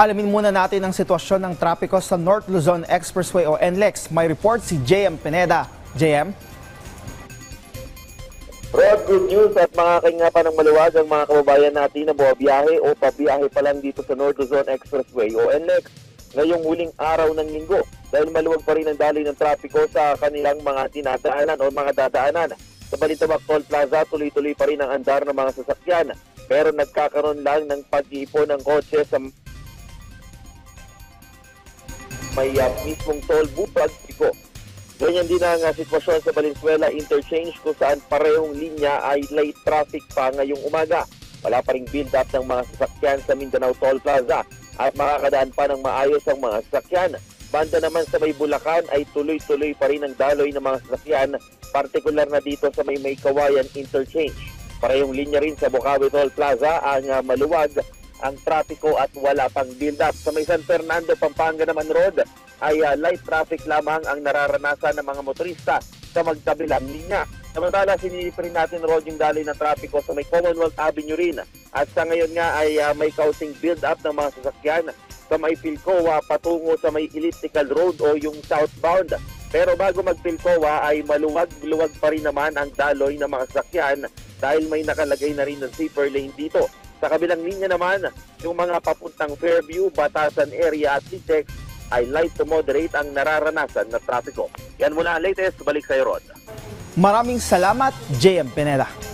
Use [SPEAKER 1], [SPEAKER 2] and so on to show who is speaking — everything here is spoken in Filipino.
[SPEAKER 1] Alamin muna natin ang sitwasyon ng trapiko sa North Luzon Expressway o NLEX. May report si JM Pineda. JM?
[SPEAKER 2] Rod, good news at makakahinga pa ng maluwag ang mga kababayan natin na buwabiyahe o pabiyahe pa lang dito sa North Luzon Expressway o NLEX ngayong huling araw ng linggo dahil maluwag pa rin ang daloy ng trapiko sa kanilang mga tinadaanan o mga dadaanan. Sa Balintawak Toll Plaza, tuloy-tuloy pa rin ang andar ng mga sasakyan pero nagkakaroon lang ng pag-iipon ng kotse sa may mismong toll booth pagpiko. Ganyan din ang sitwasyon sa Valenzuela Interchange kung saan parehong linya ay light traffic pa ngayong umaga. Wala pa ring build up ng mga sasakyan sa Mindanao Toll Plaza at makakadaan pa ng maayos ang mga sasakyan. Banda naman sa may Bulacan ay tuloy-tuloy pa rin ang daloy ng mga sasakyan, partikular na dito sa may Kawayan Interchange. Parehong linya rin sa Bukawi Toll Plaza ang maluwag ang trapiko at wala pang build-up. Sa may San Fernando, Pampanga naman road ay light traffic lamang ang nararanasan ng mga motorista sa magkabilang linya. Samantala, sinilipin natin road yung daloy ng trapiko sa may Commonwealth Avenue rin. At sa ngayon nga ay may kaunting build-up ng mga sasakyan sa may Pilcoa patungo sa may Elliptical Road o yung southbound. Pero bago mag-Pilcoa ay maluwag-luwag pa rin naman ang daloy ng mga sasakyan dahil may nakalagay na rin ng zipper lane dito. Sa kabilang linya naman, yung mga papuntang Fairview, Batasan area at Litex ay light to moderate ang nararanasan na trapiko. Yan muna ang latest. Balik sa Rod.
[SPEAKER 1] Maraming salamat, JM Pineda.